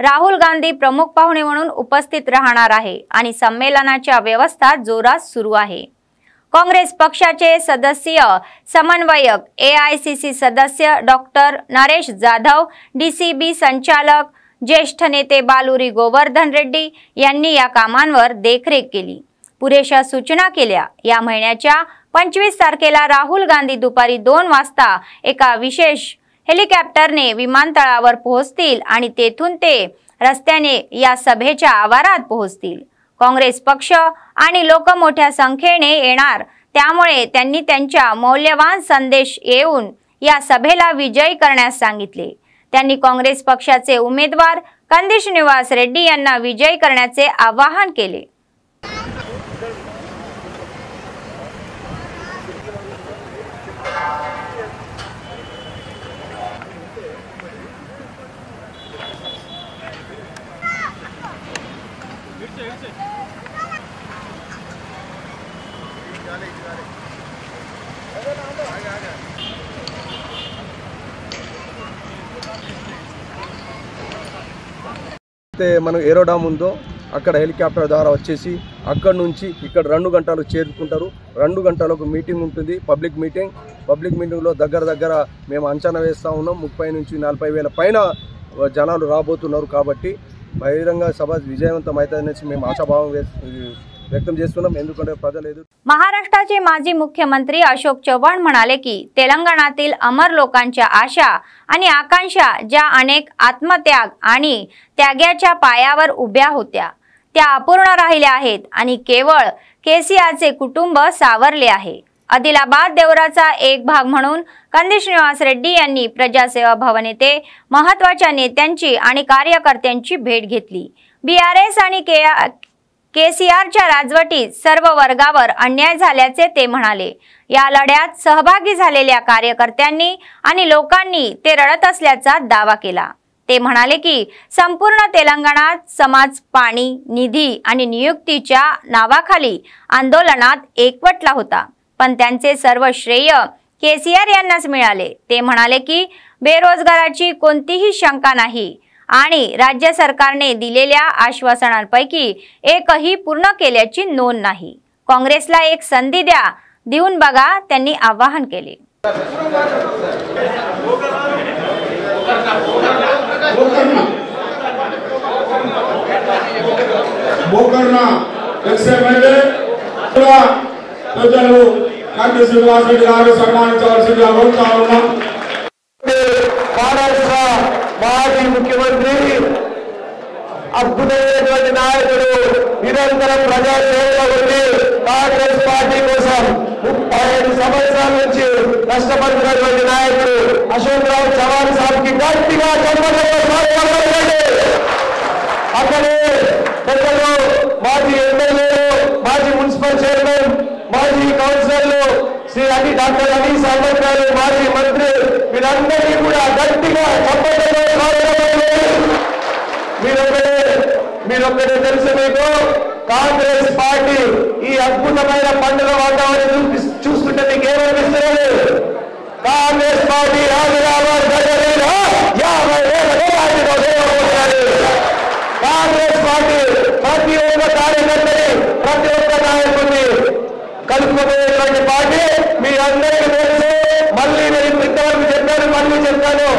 राहुल गांधी प्रमुख पाहुणे म्हणून उपस्थित राहणार आहे आणि संमेलनाच्या व्यवस्था जोरात सुरू आहे. काँग्रेस पक्षाचे सदस्य समन्वयक AICC सदस्य डॉक्टर नरेश जाधव, DCB संचालक ज्येष्ठ नेते बालुरी गोवर्धन रेड्डी यांनी या कामांवर देखरेख केली, पुरेशा सूचना केल्या। या महिन्याच्या 25 तारखेला राहुल गांधी दुपारी 2 वाजता एका विशेष हेलिकॉप्टरने विमानतळावर पोहोचतील आणि तेथून ते रस्त्याने या सभेच्या आवारात पोहोचतील। काँग्रेस पक्ष आणि लोक मोठ्या संख्येने येणार, त्यामुळे त्यांनी त्यांच्या मौल्यवान संदेश येऊन या सभेला विजयी करण्यास सांगितले। त्यांनी काँग्रेस पक्षाचे उमेदवार कंदी श्रीनिवास रेड्डी यांना विजयी करण्याचे आवाहन केले। మనం ఏరోడామ్ ఉందో అక్కడ హెలికాప్టర్ ద్వారా వచ్చేసి అక్కడ నుంచి ఇక్కడ 2 గంటలు చేరుకుంటారు। 2 గంటలకు మీటింగ్ ఉంటుంది, పబ్లిక్ మీటింగ్లో దగ్గర మేము అంచనా వేస్తా ఉన్నాం 30 నుంచి 40 వేల పైన జనాలు రాబోతున్నారు। కాబట్టి బహిరంగ సభ విజయవంతం అవుతుందనేసి మేము ఆశాభావం व्यक्त చేస్తున్నాం। ఎందుకంటే ప్రజలు महाराष्ट्राचे माजी मुख्यमंत्री अशोक चव्हाण म्हणाले की तेलंगणातील अमर लोकांच्या आशा आणि आकांक्षा ज्या अनेक आत्मत्याग आणि त्यागाच्या पायावर उभ्या होत्या त्या अपूर्ण राहिल्या आहेत आणि केवळ केसीआरचे कुटुंब सावरले आहे। आदिलाबाद देवराचा एक भाग म्हणून कंदी श्रीनिवास रेड्डी यांनी प्रजासेवा भवन येथे महत्त्वाच्या नेत्यांची आणि कार्यकर्त्यांची भेट घेतली। BRS आणि केसीआरच्या राजवटीत सर्व वर्गावर अन्याय झाल्याचे ते म्हणाले। या लढ्यात सहभागी झालेल्या कार्यकर्त्यांनी आणि लोकांनी ते रडत असल्याचा दावा केला। ते म्हणाले की संपूर्ण तेलंगणात समाज पाणी, निधी आणि नियुक्तीच्या नावाखाली आंदोलनात एकवटला होता, पण त्यांचे सर्व श्रेय केसीआर यांनाच मिळाले। ते म्हणाले की बेरोजगाराची कोणतीही शंका नाही आणि राज्य सरकारने दिलेल्या आश्वासनांपैकी एकही पूर्ण केल्याची नोंद नाही। काँग्रेसला एक संधी द्या, देऊन बघा, त्यांनी आवाहन केले। మాజీ ముఖ్యమంత్రి అద్భుతమైనటువంటి నాయకుడు నిరంతరం ప్రజాసేవలో ఉండి కాంగ్రెస్ పార్టీ కోసం 35 సంవత్సరాల నుంచి కష్టపడుతున్నటువంటి నాయకుడు అశోక్ రావు చవాన్ సాబ్కి గట్టిగా అక్కడే పెద్దలు మాజీ ఎమ్మెల్యేలు, మాజీ మున్సిపల్ చైర్మన్, మాజీ కౌన్సిలర్లు శ్రీ డాక్టర్ అనీస్ అహ్మద్ గారు, మాజీ మంత్రి, వీరందరినీ కూడా గట్టిగా మీరొక్కడే తెలుసు మీకు కాంగ్రెస్ పార్టీ ఈ అద్భుతమైన పండుగ వాతావరణం చూస్తుంటే మీకు ఏమనిపిస్తుంది? కాంగ్రెస్ పార్టీ ఆదిలాబాద్ గడ్డలో 50 ఏళ్ళ కాంగ్రెస్ పార్టీ ప్రతి ఒక్క కార్యకర్తని, ప్రతి ఒక్క నాయకుడిని కలుపుకునేటువంటి పార్టీ మీరందరికీ తెలుసు। మళ్ళీ నేను ఇంతవరకు చెప్పాను, మళ్ళీ చెప్తాను,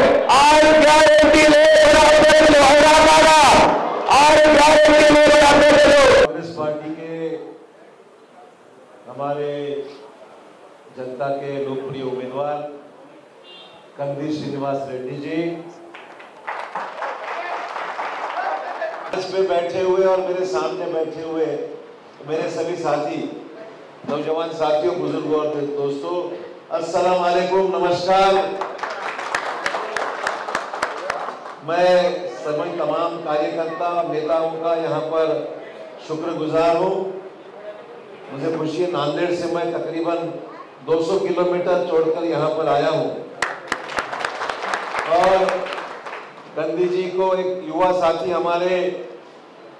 6 గ్యారెంటీలు హైదరాబాద్ 6 గ్యారెంటీలు कांग्रेस पार्टी के हमारे जनता के लोकप्रिय उम्मीदवार कंदी श्रीनिवास रेड्डी जी इस पे बैठे हुए और मेरे सामने बैठे हुए मेरे सभी साथी, नौजवान साथियों, बुजुर्गों और दोस्तों, अस्सलाम वालेकुम, नमस्कार। मैं सभी तमाम कार्यकर्ता नेताओं का यहाँ पर शुक्रगुजार हूँ। मुझे खुशी है, नांदेड़ से मैं तकरीबन 200 किलोमीटर छोड़कर यहाँ पर आया हूँ और गांधी जी को एक युवा साथी हमारे,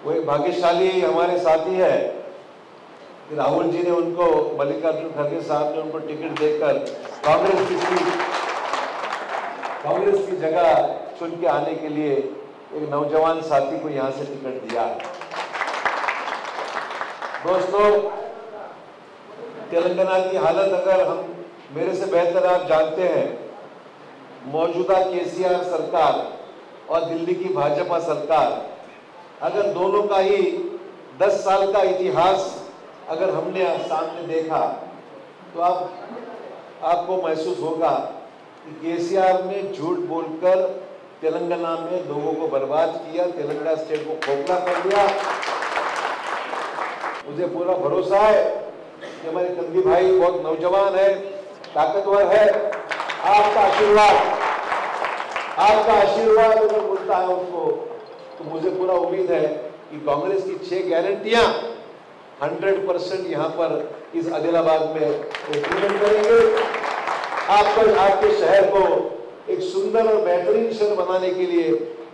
वो एक भाग्यशाली हमारे साथी है कि राहुल जी ने उनको, मल्लिकार्जुन खड़गे साहब ने उनको टिकट देकर कांग्रेस की जगह चुन के आने के लिए एक नौजवान साथी को यहाँ से टिकट दिया है। दोस्तों, तेलंगाना की हालत अगर हम मेरे से बेहतर आप जानते हैं, मौजूदा केसीआर सरकार और दिल्ली की भाजपा सरकार, अगर दोनों का ही 10 साल का इतिहास अगर हमने सामने देखा तो आपको महसूस होगा कि केसीआर ने झूठ बोलकर तेलंगाना में लोगों को बर्बाद किया, तेलंगाना स्टेट को खोखला कर दिया। मुझे पूरा भरोसा है कि हमारे कंदी भाई बहुत नौजवान है, ताकतवर है। आपका आशीर्वाद अगर मिलता है उनको, तो मुझे पूरा उम्मीद है कि कांग्रेस की 6 गारंटियां 100% यहाँ पर इस आदिलाबाद में इम्प्लीमेंट करेंगे। आपके शहर को एक सुंदर और बेहतरीन शहर बनाने के लिए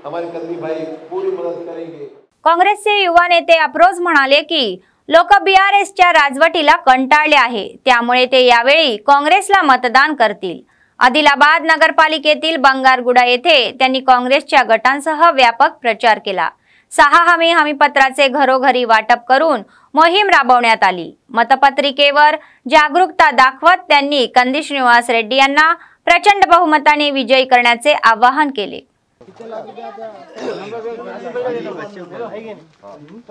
हमारे कंदी भाई पूरी मदद करेंगे। काँग्रेसचे युवा नेते अफरोज म्हणाले की लोक बीआरएसच्या राजवटीला कंटाळले आहे, त्यामुळे ते यावेळी काँग्रेसला मतदान करतील। आदिलाबाद नगरपालिकेतील बंगारगुडा येथे त्यांनी काँग्रेसच्या गटांसह व्यापक प्रचार केला। 6 हमीपत्राचे घरोघरी वाटप करून मोहीम राबवण्यात आली। मतपत्रिकेवर जागरूकता दाखवत त्यांनी कंदी श्रीनिवास रेड्डी यांना प्रचंड बहुमताने विजयी करण्याचे आवाहन केले। तो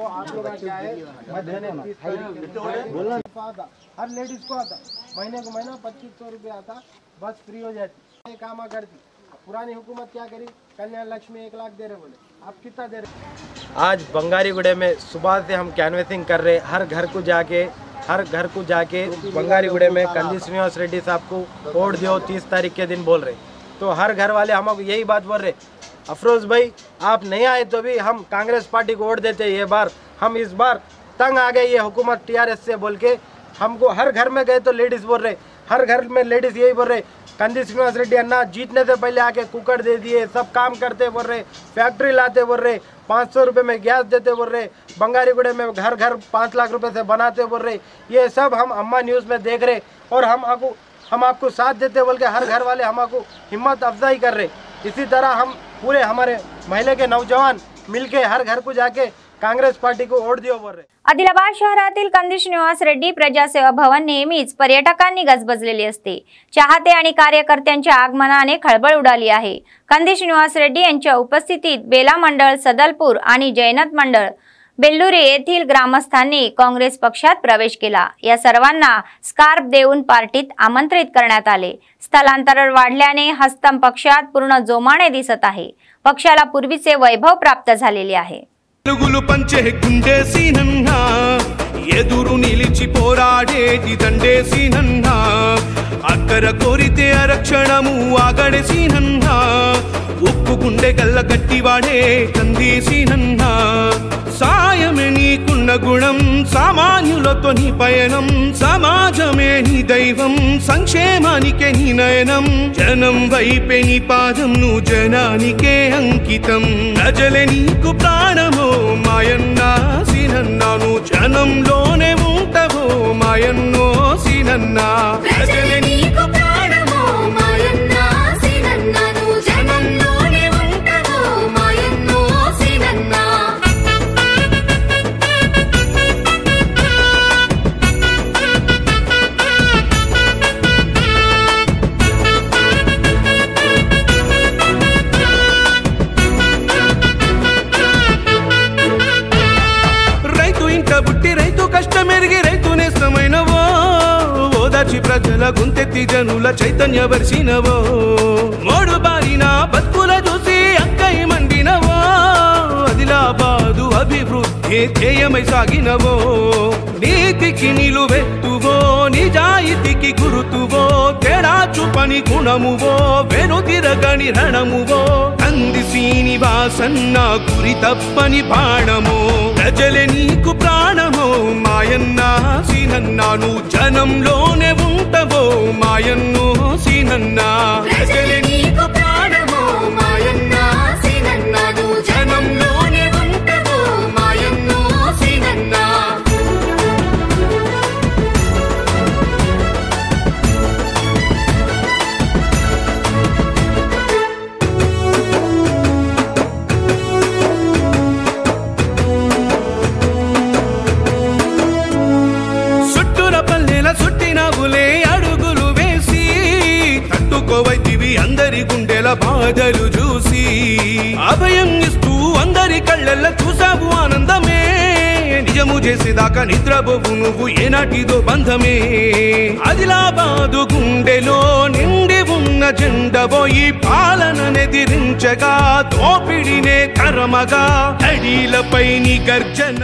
आप लोग क्या है हर लेडीज को आता, महीने को महीना 2500 रुपये आता, बस फ्री हो जाती, काम करती। पुरानी हुकूमत क्या करी, कल्याण लक्ष्मी 1 लाख दे रहे, बोले आप कितना दे रहे। आज बंगारीगुड़े में सुबह से हम कैनवेसिंग कर रहे, हर घर को जाके बंगारीगुड़े में कंदी श्रीनिवास रेड्डी साहब को वोट दो 30 तारीख के दिन बोल रहे। तो हर घर वाले हमको यही बात बोल रहे, अफरोज भाई आप नहीं आए तो भी हम कांग्रेस पार्टी को वोट देते। ये बार हम इस बार तंग आ गए ये हुकूमत टीआरएस से बोल के। हमको हर घर में गए तो लेडीज़ बोल रहे, हर घर में लेडीज़ यही बोल रहे, कंदी श्रीनिवास रेड्डी अन्ना जीतने से पहले आके कुकर दे दिए, सब काम करते बोल रहे, फैक्ट्री लाते बोल रहे, 500 रुपये में गैस देते बोल रहे, बंगारीगुड़े में घर 5 लाख रुपए से बनाते बोल रहे। ये सब हम अम्मा न्यूज़ में देख रहे और हम आपको साथ देते बोल के हर घर वाले हमको हिम्मत अफजाई कर रहे। इसी तरह हम पूरे हमारे महिला के नौजवान मिलके हर घर को जाके काँग्रेस पार्टी को वोट दियो बोल रहे। आदिलाबाद शहरातील कंदी श्रीनिवास रेड्डी प्रजासेवा भवन नेहमीच पर्यटकांनी गजबजलेले असते। चाहते आणि कार्यकर्त्यांच्या आगमनाने खळबळ उडाली आहे। कंदी श्रीनिवास रेड्डी यांच्या उपस्थितीत बेला मंडळ, सदलपूर आणि जैनत मंडळ बेल्लुरी येथील ग्रामस्थांनी काँग्रेस पक्षात प्रवेश केला। या सर्वांना स्कार्फ देऊन पार्टीत आमंत्रित करण्यात आले। स्थलांतर वाढल्याने हस्तम पक्षात पूर्ण जोमाने दिसत आहे। पक्षाला पूर्वीचे वैभव प्राप्त झालेले आहे। పంచే గుండేసి నన్నా ఎదురు నిలిచి పోరాడేది దండేసి నన్నా అక్కర కోరితే అరక్షణము ఆగడేసి నన్నా ఉక్కు గుండె గల్ల గట్టివాడే కందేసి నన్నా సాయమే నీకున్న గుణం సామాన్యులతో నీ పయనం సమాజమే నీ దైవం సంక్షేమానికే నీ నయనం జనం వైపే నీ పాదం నువ్వు జనానికే అంకితం ప్రజలే నీకు ప్రాణమో మాయన్నా సినన్నా నువ్వు జనంలోనే ఉంటావో మాయన్నో సినన్నా ప్రజలే నీకు ప్రాణమో మాయన్నా సినన్నా నువ్వు జనంలోనే ఉంటావో మాయన్నో సినన్నా ప్రజల గుంతెత్తి జనుల చైతన్య వర్షినవో మోడు బారిన బతుకుల చూసి అక్కై మండినవో ఆదిలాబాదు అభివృద్ధి ధ్యేయమై సాగినవో నీతికి నిలువెత్తువో నిజాయితీకి గురుతువో తేడా చూపని గుణమువో వెనుతిరగని రణమువో కంది శ్రీనివాసన్న గురి తప్పని బాణమో ప్రజలే నీకు ప్రాణమో మాయన్నా సీనన్నా నువ్వు జనంలోనే ఉంటావో మాయన్నో సీనన్నా ప్రజలే నీకు ప్రాణమో మాయన్నా సీనన్నా నువ్వు జనంలోనే ఉంటావో మాయన్నో సీనన్నా బదలు చూసి అభయం ఇస్తూ అందరి కళ్ళల్లో చూసావు ఆనందమే నిజము చేసేదాకా నిద్రపోవు నువ్వు ఏనాటిదో బంధమే ఆదిలాబాదు గుండెలో నిండి ఉన్న జెండబోయి పాలననెదిరించగా దోపిడినే కరమగా అడీలపై నీ గర్జన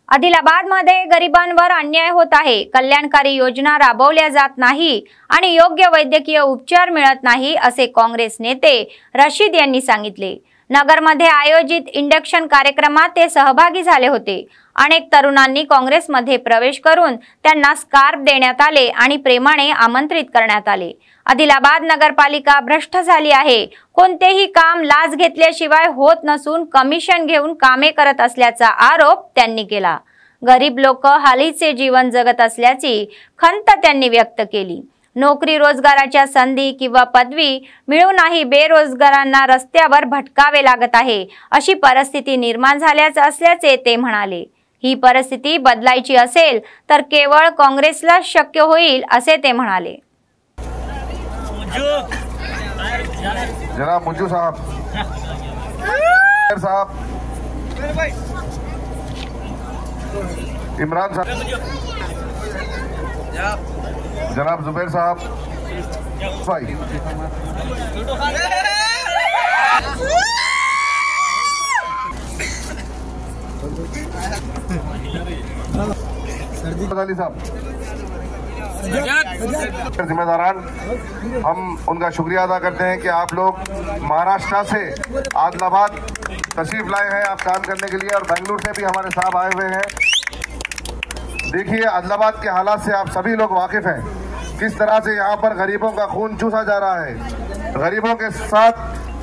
आदिलाबाद मध्ये गरिबांवर अन्याय होत आहे, कल्याणकारी योजना राबवल्या जात नाही आणि योग्य वैद्यकीय उपचार मिळत नाही असे काँग्रेस नेते रशीद यांनी सांगितले। नगरमध्ये आयोजित इंडक्शन कार्यक्रमात ते सहभागी झाले होते। अनेक तरुणांनी काँग्रेसमध्ये प्रवेश करून त्यांना स्कार्फ देण्यात आले आणि प्रेमाने आमंत्रित करण्यात आले। आदिलाबाद नगरपालिका भ्रष्ट झाली आहे, कोणतेही काम लाच घेतल्याशिवाय होत नसून कमिशन घेऊन कामे करत असल्याचा आरोप त्यांनी केला। गरीब लोक हालीचे जीवन जगत असल्याची खंत त्यांनी व्यक्त केली। नोकरी रोजगाराच्या संधी किंवा पदवी मिळूनही बेरोजगारांना रस्त्यावर भटकावे लागत आहे, अशी परिस्थिती निर्माण असल्याचे ते म्हणाले। ही परिस्थिती बदलायची असेल तर केवळ काँग्रेसला शक्य होईल असे ते म्हणाले। जनाब मुंजू साहब इमरान साहब, जनाब जुबैर साहब, भाई अली साहब, जिम्मेदारान, हम उनका शुक्रिया अदा करते हैं कि आप लोग महाराष्ट्र से आदिलाबाद तशरीफ लाए हैं आप काम करने के लिए, और बेंगलुरु से भी हमारे साहब आए हुए हैं। देखिए आदिलाबाद के हालात से आप सभी लोग वाकिफ हैं, किस तरह से यहाँ पर गरीबों का खून चूसा जा रहा है। गरीबों के साथ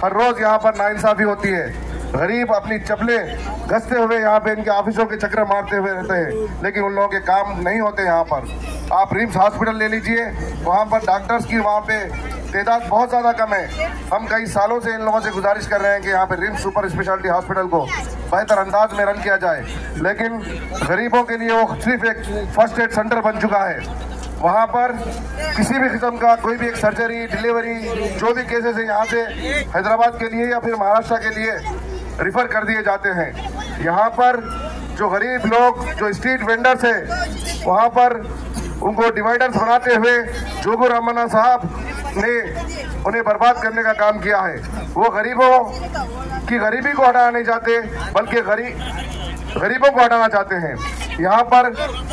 हर रोज यहाँ पर नाइंसाफी होती है। गरीब अपनी चप्पलें घसते हुए यहाँ पे इनके ऑफिसों के चक्कर मारते हुए रहते हैं, लेकिन उन लोगों के काम नहीं होते यहाँ पर। आप रिम्स हॉस्पिटल ले लीजिए, वहाँ पर डॉक्टर्स की वहाँ पे तादाद बहुत ज़्यादा कम है। हम कई सालों से इन लोगों से गुजारिश कर रहे हैं कि यहाँ पे रिम्स सुपर स्पेशलिटी हॉस्पिटल को बेहतर अंदाज में रन किया जाए, लेकिन गरीबों के लिए वो सिर्फ एक फर्स्ट एड सेंटर बन चुका है। वहाँ पर किसी भी किस्म का कोई भी एक सर्जरी, डिलीवरी, जो भी केसेस है यहाँ से हैदराबाद के लिए या फिर महाराष्ट्र के लिए रिफर कर दिए जाते हैं। यहाँ पर जो गरीब लोग जो स्ट्रीट वेंडर्स है, वहाँ पर उनको डिवाइडर्स बनाते हुए जोगू रामन्ना साहब ने उन्हें बर्बाद करने का काम किया है। वो गरीबों की गरीबी को हटाना नहीं चाहते, बल्कि गरीबों को हटाना चाहते हैं। यहाँ पर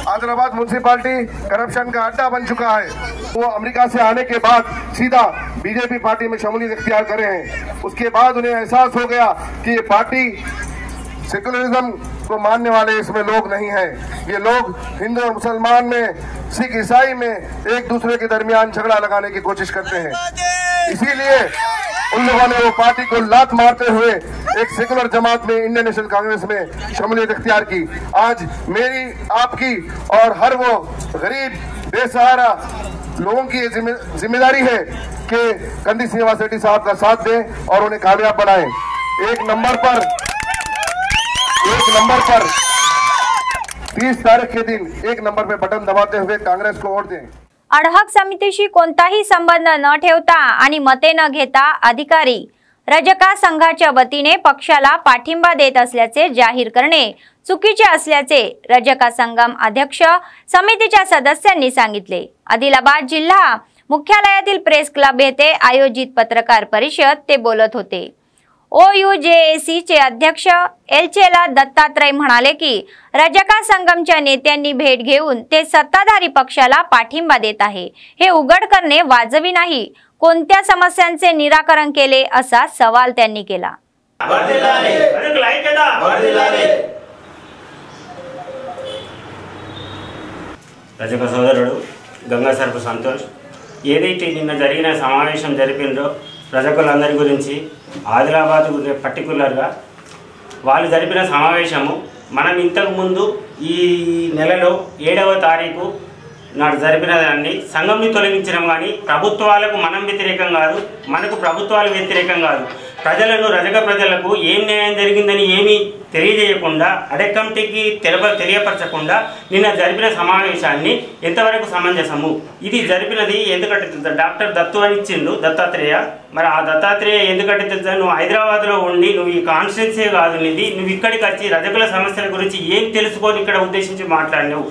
आदिलाबाद म्यूनसिपालिटी करप्शन का अड्डा बन चुका है। वो अमेरिका से आने के बाद सीधा बीजेपी पार्टी में शमूलियत इख्तियार करे हैं। उसके बाद उन्हें एहसास हो गया कि ये पार्टी सेकुलरिज्म को मानने वाले इसमें लोग नहीं हैं। ये लोग हिंदू और मुसलमान में, सिख ईसाई में एक दूसरे के दरमियान झगड़ा लगाने की कोशिश करते हैं। इसीलिए उन लोगों ने वो पार्टी को लात मारते हुए एक सेकुलर जमात में, इंडियन नेशनल कांग्रेस में शमूलियत इख्तियार की। आज मेरी, आपकी और हर वो गरीब बेसहारा लोगों की ये जिम्मेदारी है कि कंदी श्रीनिवास रेड्डी साहब का साथ दें और उन्हें कामयाब बनाएं। एक नंबर पर 30 तारीख के दिन 1 नंबर पे बटन दबाते हुए कांग्रेस को वोट दें। अडहक समितीशी कोणताही संबंध न ठेवता आणि मते न घेता अधिकारी रजका संघाच्या वतीने पक्षाला पाठिंबा देत असल्याचे जाहीर करणे चुकीचे असल्याचे रजका संगम अध्यक्ष समितीच्या सदस्यांनी सांगितले। आदिलाबाद जिल्हा मुख्यालयातील प्रेस क्लब येथे आयोजित पत्रकार परिषद ते बोलत होते। OUJAC चे अध्यक्ष एलचेला दत्तात्रय म्हणाले की रजका संगमच्या नेत्यांनी भेट घेऊन ते सत्ताधारी पक्षाला पाठिंबा देत आहे, हे उघड करणे वाजवी नाही। कोणत्या समस्यांचे निराकरण केले असा सवाल त्यांनी केला। రజక సోదరుడు గంగాసర్పు సంతోష్ ఏదైతే నిన్న జరిగిన సమావేశం జరిపిందో రజకులందరి గురించి ఆదిలాబాద్ పర్టికులర్గా వాళ్ళు జరిపిన సమావేశము మనం ఇంతకు ముందు ఈ నెలలో 7వ తారీఖు నాడు జరిపిన దాన్ని సంఘంని తొలగించడం కానీ ప్రభుత్వాలకు మనం వ్యతిరేకం కాదు, మనకు ప్రభుత్వాలు వ్యతిరేకం కాదు, ప్రజలకు రజక ప్రజలకు ఏం న్యాయం జరిగిందని ఏమీ తెలియజేయకుండా అడే కమిటీకి తెలియపరచకుండా నిన్న జరిపిన సమావేశాన్ని ఎంతవరకు సమంజసము? ఇది జరిపినది ఎందుకంటే డాక్టర్ దత్తు అని ఇచ్చిండు దత్తాత్రేయ. మరి ఆ దత్తాత్రేయ ఎందుకంటే తెలుసా, నువ్వు హైదరాబాద్లో ఉండి నువ్వు ఈ కాన్స్టిట్యున్సీ కాదు నింది, నువ్వు ఇక్కడికి వచ్చి రజకుల సమస్యల గురించి ఏం తెలుసుకొని ఇక్కడ ఉద్దేశించి మాట్లాడినావు.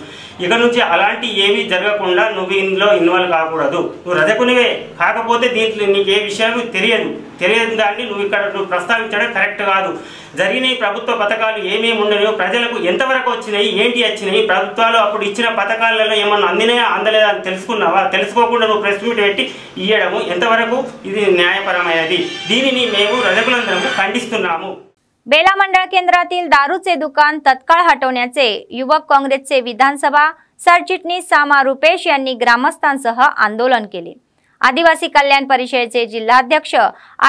ఇక నుంచి అలాంటి ఏమీ జరగకుండా నువ్వు ఇందులో ఇన్వాల్వ్ కాకూడదు. నువ్వు రజకునివే, కాకపోతే దీంట్లో నీకు ఏ విషయాలు తెలియని దాన్ని నువ్వు ప్రస్తావించడం కరెక్ట్ కాదు. జరిగిన ప్రభుత్వ పథకాలు ఏమేమి ఉండవు, ప్రజలకు ఎంతవరకు వచ్చినాయి, ఏంటి వచ్చినాయి, ప్రభుత్వాలు అప్పుడు ఇచ్చిన పథకాలలో ఏమన్నా అందినాయా అందలేదా అని తెలుసుకున్నావా? తెలుసుకోకుండా నువ్వు ప్రెస్ మీట్ పెట్టి ఇవ్వడము ఎంతవరకు ఇది न्यायपरమైనది? దీనిని మేము రజకులందరము ఖండిస్తున్నాము. बेला मंडळ केंद्रातील दारूचे दुकान तत्काळ हटवण्याचे युवक काँग्रेसचे विधानसभा सरचिटणीस सामा रुपेश यांनी ग्रामस्थांसह आंदोलन केले. आदिवासी कल्याण परिषदेचे जिल्हाध्यक्ष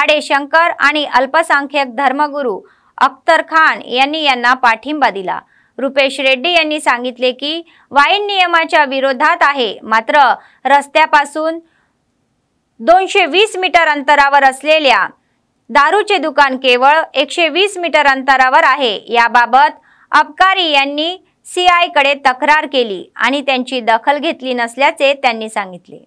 आडे शंकर आणि अल्पसंख्याक धर्मगुरू अख्तर खान यांनी यांना पाठिंबा दिला. रुपेश रेड्डी यांनी सांगितले की वाईन नियमाच्या विरोधात आहे, मात्र रस्त्यापासून 220 मीटर अंतरावर असलेल्या दारूचे दुकान केवळ 120 मीटर अंतरावर आहे. याबाबत अबकारी यांनी सीआय कडे तक्रार केली आणि त्यांची दखल घेतली नसल्याचे त्यांनी सांगितले.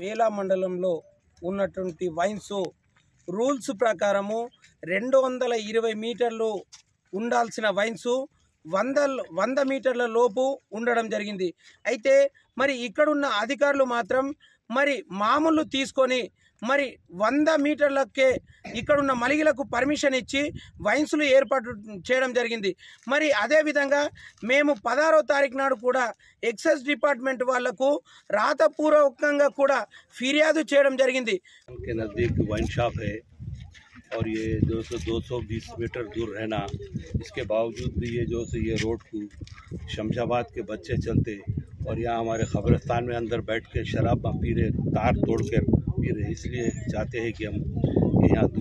బేలా మండలంలో ఉన్నటువంటి వైన్స్ రూల్స్ ప్రకారము 220 మీటర్లు ఉండాల్సిన వైన్స్ 100 మీటర్ల లోపు ఉండడం జరిగింది. అయితే మరి ఇక్కడున్న అధికారులు మాత్రం మరి మామూలు తీసుకొని మరి 100 మీటర్లకే ఇక్కడున్న మలిగిలకు పర్మిషన్ ఇచ్చి వైన్స్లు ఏర్పాటు చేయడం జరిగింది. మరి అదేవిధంగా మేము 16వ తారీఖు నాడు కూడా ఎక్సైజ్ డిపార్ట్మెంట్ వాళ్లకు రాతపూర్వకంగా కూడా ఫిర్యాదు చేయడం జరిగింది. और ये 220 मीटर दूर रहना, इसके बावजूद भी ये ये रोड को शमशाबाद के बच्चे चलते और यहाँ हमारे खबरस्तान में अंदर बैठ के शराब पी रहे, तार तोड़ कर पी रहे. इसलिए चाहते हैं कि हम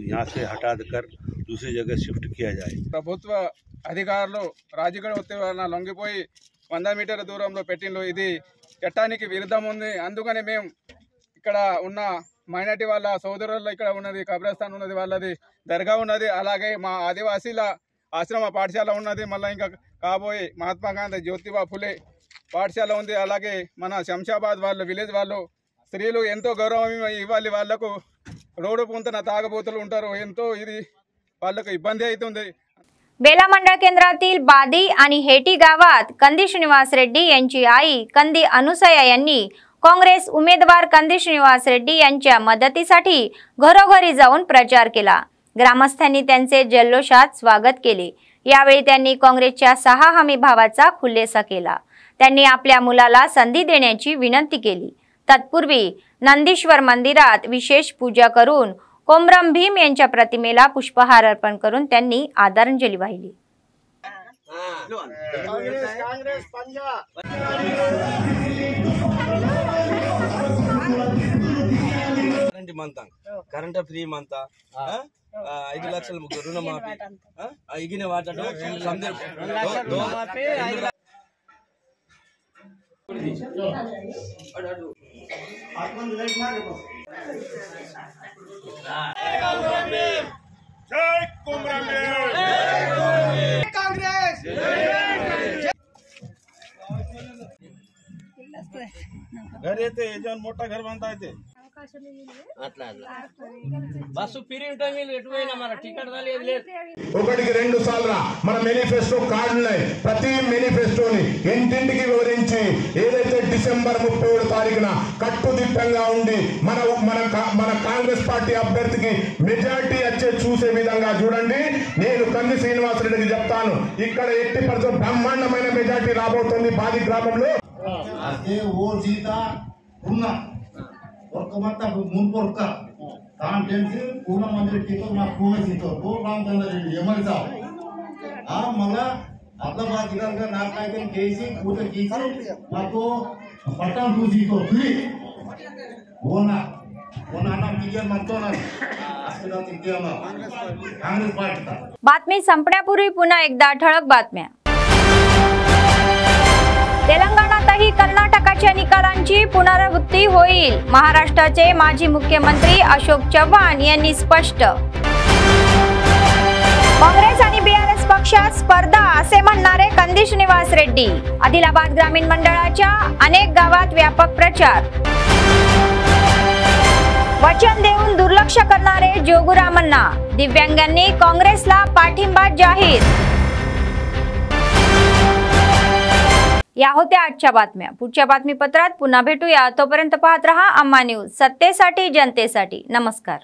यहाँ से हटा कर दूसरी जगह शिफ्ट किया जाए. ప్రభుత్వ అధికారులు రాజకీయ ఒత్తిడి లొంగిపోయి 100 మీటర్ల దూరంలో పెట్టిండ్రు. ఇది చట్టానికి విరుద్ధం ఉంది. అందుకని మేము ఇక్కడ ఉన్న మైనార్టీ వాళ్ళ సోదరులు ఇక్కడ ఉన్నది కబ్రస్థాన్ ఉన్నది, వాళ్ళది దర్గా ఉన్నది, అలాగే మా ఆదివాసీల ఆశ్రమ పాఠశాల ఉన్నది, మళ్ళీ ఇంకా కాబోయే మహాత్మా గాంధీ జ్యోతిబా ఫులే పాఠశాల ఉంది, అలాగే మన శంషాబాద్ వాళ్ళు విలేజ్ వాళ్ళు స్త్రీలు ఎంతో గౌరవం ఇవ్వాలి. వాళ్లకు రోడ్డు పొంతన తాగబోతులు ఉంటారు, ఎంతో ఇది వాళ్ళకు ఇబ్బంది అవుతుంది. बेला मंडळ केंद्रातील बादी आणि हेटी गावात कंदी श्रीनिवास रेड्डी यांची आई कंदी अनुसया यांनी काँग्रेस उमेदवार कंदी श्रीनिवास रेड्डी यांच्या मदतीसाठी घरोघरी जाऊन प्रचार केला. ग्रामस्थांनी त्यांचे जल्लोषात स्वागत केले. यावेळी त्यांनी काँग्रेसच्या 6 हमी भावाचा खुलासा केला. त्यांनी आपल्या मुलाला संधी देण्याची विनंती केली. तत्पूर्वी नंदीश्वर मंदिरात विशेष पूजा करून कोमरम भीम यांच्या प्रतिमेला पुष्पहार अर्पण करून त्यांनी आदरांजली वाहिली. కరెంట్ ఫ్రీ మంతా 5 లక్షల రుణమాఫీ ఇగిన వాటలో घर येते याच्यावर मोठा घर बांधता येते బస్సు ఫ్రీ ఉంటుంది ఎటువైనా మన టికెట్ లేదు. 1-2 సార్లు మన మేనిఫెస్టో కార్డు ఉన్నాయి. ప్రతి మేనిఫెస్టోని ఇంటింటికి వివరించి ఏదైతే డిసెంబర్ 31 తారీఖున కట్టుదిట్టంగా ఉండి మన కాంగ్రెస్ పార్టీ అభ్యర్థికి మెజారిటీ వచ్చే చూసే విధంగా చూడండి. నేను కంది శ్రీనివాస్ రెడ్డికి చెప్తాను, ఇక్కడ 80% బ్రహ్మాండమైన మెజారిటీ రాబోతుంది బాది గ్రామంలో. मत मुनपोर्क पूर्ण मंदिर टीचर पूर्ण सीटो तो रामचंद्र रेड्डी एमएल साहब मला आदलाबाद जिल्हा नाकायतन केसी पूजा केसी माको पट्टण दूसीतो फ्री ओना नाम टीचर मतोना असला टीचर कांग्रेस पार्टी. बातमी संपण्यापूर्वी पुन्हा एकदा ठळक बातम्या. तेलंगणातही कर्नाटकाच्या निकालांची पुनरावृत्ती होईल, महाराष्ट्राचे माजी मुख्यमंत्री अशोक चव्हाण यांनी स्पष्ट. काँग्रेस आणि बीआरएस पक्षात स्पर्धा असे म्हणणारे कंदी श्रीनिवास रेड्डी. आदिलाबाद ग्रामीण मंडळाच्या अनेक गावात व्यापक प्रचार. वचन देऊन दुर्लक्ष करणारे जोगुरामन्ना. दिव्यांगांनी काँग्रेसला पाठिंबा जाहीर. या होत्या आजच्या बातम्या. पुढच्या बातमीपत्रात पुन्हा भेटूया. तोपर्यंत पाहत रहा अम्मा न्यूज, सत्तेसाठी जनतेसाठी. नमस्कार.